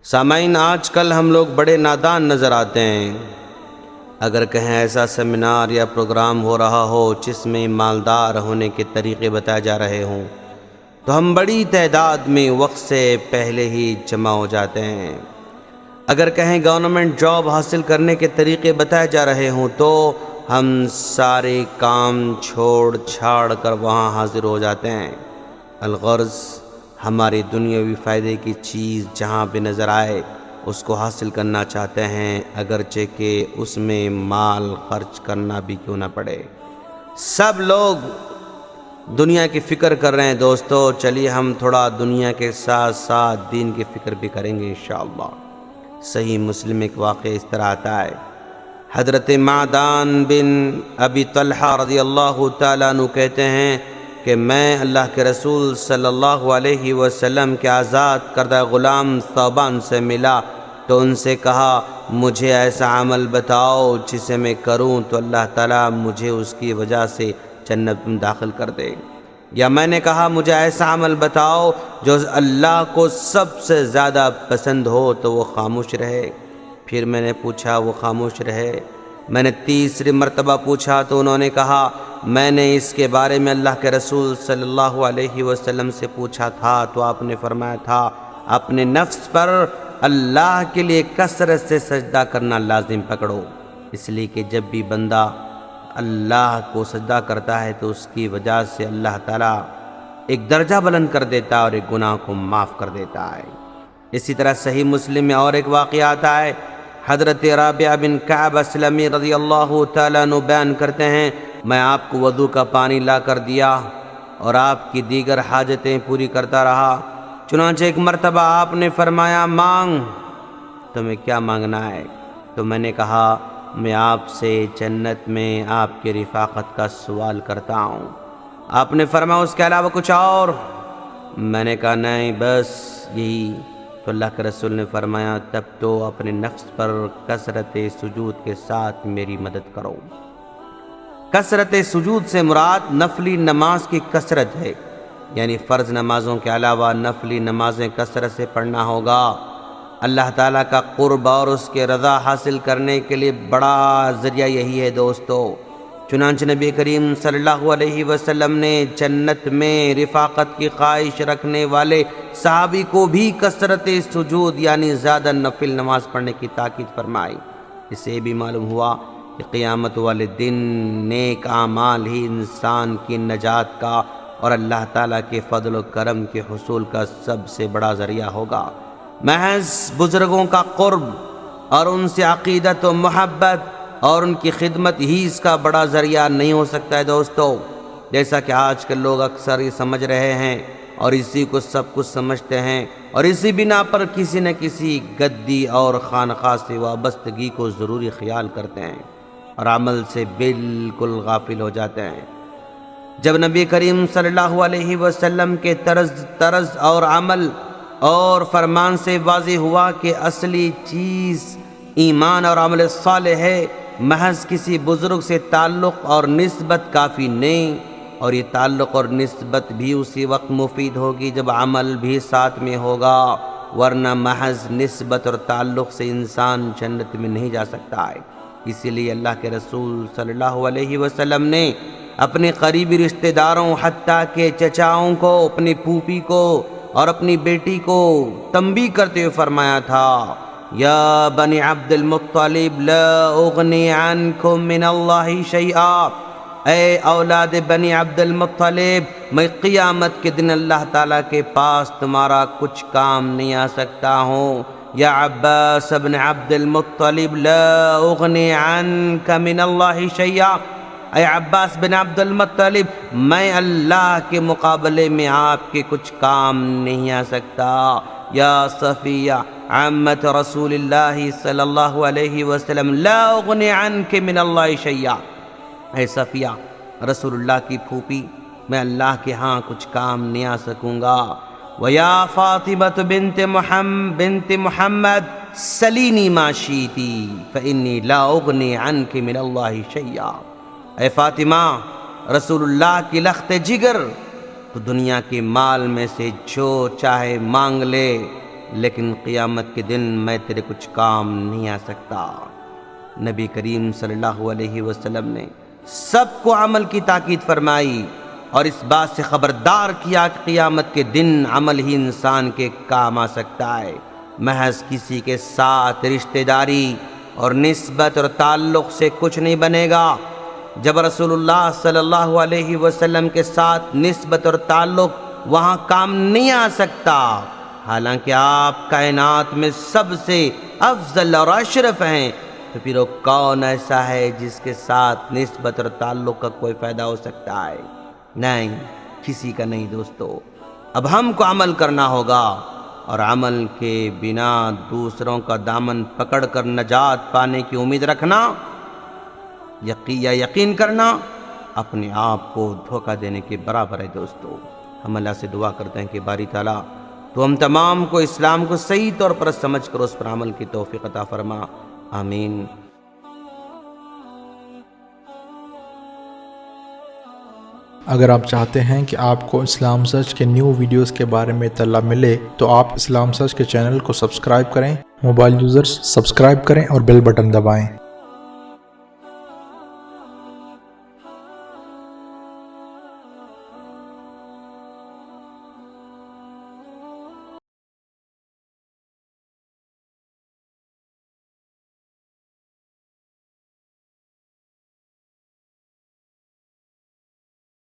سامعین، آج کل ہم لوگ بڑے نادان نظر آتے ہیں۔ اگر کہیں ایسا سیمینار یا پروگرام ہو رہا ہو جس میں مالدار ہونے کے طریقے بتائے جا رہے ہوں تو ہم بڑی تعداد میں وقت سے پہلے ہی جمع ہو جاتے ہیں۔ اگر کہیں گورنمنٹ جاب حاصل کرنے کے طریقے بتائے جا رہے ہوں تو ہم سارے کام چھوڑ چھاڑ کر وہاں حاضر ہو جاتے ہیں۔ الغرض ہماری دنیاوی فائدے کی چیز جہاں بھی نظر آئے اس کو حاصل کرنا چاہتے ہیں، اگرچہ کہ اس میں مال خرچ کرنا بھی کیوں نہ پڑے۔ سب لوگ دنیا کی فکر کر رہے ہیں دوستو، چلیے ہم تھوڑا دنیا کے ساتھ ساتھ دین کی فکر بھی کریں گے انشاءاللہ۔ صحیح مسلم ایک واقعہ اس طرح آتا ہے، حضرت معدان بن ابی طلحہ رضی اللہ تعالیٰ عنہ کہتے ہیں کہ میں اللہ کے رسول صلی اللہ علیہ وسلم کے آزاد کردہ غلام ثوبان سے ملا تو ان سے کہا مجھے ایسا عمل بتاؤ جسے میں کروں تو اللہ تعالیٰ مجھے اس کی وجہ سے جنت میں داخل کر دے، یا میں نے کہا مجھے ایسا عمل بتاؤ جو اللہ کو سب سے زیادہ پسند ہو تو وہ خاموش رہے۔ پھر میں نے پوچھا وہ خاموش رہے۔ میں نے تیسری مرتبہ پوچھا تو انہوں نے کہا میں نے اس کے بارے میں اللہ کے رسول صلی اللہ علیہ وسلم سے پوچھا تھا تو آپ نے فرمایا تھا اپنے نفس پر اللہ کے لیے کثرت سے سجدہ کرنا لازم پکڑو، اس لیے کہ جب بھی بندہ اللہ کو سجدہ کرتا ہے تو اس کی وجہ سے اللہ تعالیٰ ایک درجہ بلند کر دیتا ہے اور ایک گناہ کو معاف کر دیتا ہے۔ اسی طرح صحیح مسلم میں اور ایک واقعہ آتا ہے، حضرت رابعہ بن کعب اسلمی رضی اللہ تعالیٰ عنہ بیان کرتے ہیں میں آپ کو وضو کا پانی لا کر دیا اور آپ کی دیگر حاجتیں پوری کرتا رہا، چنانچہ ایک مرتبہ آپ نے فرمایا مانگ، تمہیں کیا مانگنا ہے؟ تو میں نے کہا میں آپ سے جنت میں آپ کی رفاقت کا سوال کرتا ہوں۔ آپ نے فرمایا اس کے علاوہ کچھ اور؟ میں نے کہا نہیں بس یہی۔ تو اللہ کے رسول نے فرمایا تب تو اپنے نفس پر کثرت سجود کے ساتھ میری مدد کرو۔ کثرت سجود سے مراد نفلی نماز کی کثرت ہے، یعنی فرض نمازوں کے علاوہ نفلی نمازیں کثرت سے پڑھنا ہوگا۔ اللہ تعالیٰ کا قرب اور اس کے رضا حاصل کرنے کے لیے بڑا ذریعہ یہی ہے دوستو۔ چنانچہ نبی کریم صلی اللہ علیہ وسلم نے جنت میں رفاقت کی خواہش رکھنے والے صحابی کو بھی کثرت سجود یعنی زیادہ نفل نماز پڑھنے کی تاکید فرمائی۔ اس سے بھی معلوم ہوا کہ قیامت والے دن نیک اعمال ہی انسان کی نجات کا اور اللہ تعالیٰ کے فضل و کرم کے حصول کا سب سے بڑا ذریعہ ہوگا۔ محض بزرگوں کا قرب اور ان سے عقیدت و محبت اور ان کی خدمت ہی اس کا بڑا ذریعہ نہیں ہو سکتا ہے دوستو، جیسا کہ آج کل لوگ اکثر یہ سمجھ رہے ہیں اور اسی کو سب کچھ سمجھتے ہیں اور اسی بنا پر کسی نہ کسی گدی اور خانقاہ سے وابستگی کو ضروری خیال کرتے ہیں اور عمل سے بالکل غافل ہو جاتے ہیں۔ جب نبی کریم صلی اللہ علیہ وسلم کے طرز اور عمل اور فرمان سے واضح ہوا کہ اصلی چیز ایمان اور عمل صالح ہے، محض کسی بزرگ سے تعلق اور نسبت کافی نہیں، اور یہ تعلق اور نسبت بھی اسی وقت مفید ہوگی جب عمل بھی ساتھ میں ہوگا، ورنہ محض نسبت اور تعلق سے انسان جنت میں نہیں جا سکتا ہے۔ اسی لیے اللہ کے رسول صلی اللہ علیہ وسلم نے اپنے قریبی رشتہ داروں حتیٰ کہ چچاؤں کو، اپنی پھوپھی کو اور اپنی بیٹی کو تنبیہ کرتے ہوئے فرمایا تھا یا بنی عبد المطلب لا اغنی عنکم من اللہ شیئا، اے اولاد بنی عبد المطلب میں قیامت کے دن اللہ تعالیٰ کے پاس تمہارا کچھ کام نہیں آ سکتا ہوں۔ یا عباس بن عبد المطلب لا اغنی عنک من اللہ شیئا، اے عباس بن عبد المطلب میں اللہ کے مقابلے میں آپ کے کچھ کام نہیں آ سکتا۔ یا صفیہ عمت رسول اللہ صلی اللہ علیہ وسلم لا اغنی عنک من اللہ شیئا، اے صفیہ رسول اللہ کی پھوپھی میں اللہ کے ہاں کچھ کام نہیں آ سکوں گا۔ وَيَا فَاطِمَةُ بنت محمد سَلِينِي مَا شِئْتِ فَإِنِّي لَا أُغْنِي عَنْكِ مِنَ اللَّهِ شَيْئًا، اے فاطمہ رسول اللہ کی لخت جگر تو دنیا کے مال میں سے جو چاہے مانگ لے، لیکن قیامت کے دن میں تیرے کچھ کام نہیں آ سکتا۔ نبی کریم صلی اللہ علیہ وسلم نے سب کو عمل کی تاکید فرمائی اور اس بات سے خبردار کیا کہ قیامت کے دن عمل ہی انسان کے کام آ سکتا ہے، محض کسی کے ساتھ رشتہ داری اور نسبت اور تعلق سے کچھ نہیں بنے گا۔ جب رسول اللہ صلی اللہ علیہ وسلم کے ساتھ نسبت اور تعلق وہاں کام نہیں آ سکتا، حالانکہ آپ کائنات میں سب سے افضل اور اشرف ہیں، تو پھر وہ کون ایسا ہے جس کے ساتھ نسبت اور تعلق کا کوئی فائدہ ہو سکتا ہے؟ نہیں، کسی کا نہیں دوستو۔ اب ہم کو عمل کرنا ہوگا، اور عمل کے بنا دوسروں کا دامن پکڑ کر نجات پانے کی امید رکھنا یا یقین کرنا اپنے آپ کو دھوکہ دینے کے برابر ہے دوستو۔ ہم اللہ سے دعا کرتے ہیں کہ باری تعالیٰ تو ہم تمام کو اسلام کو صحیح طور پر سمجھ کر اس پر عمل کی توفیق عطا فرما، آمین۔ اگر آپ چاہتے ہیں کہ آپ کو اسلام سرچ کے نیو ویڈیوز کے بارے میں اطلاع ملے تو آپ اسلام سرچ کے چینل کو سبسکرائب کریں، موبائل یوزرز سبسکرائب کریں اور بیل بٹن دبائیں۔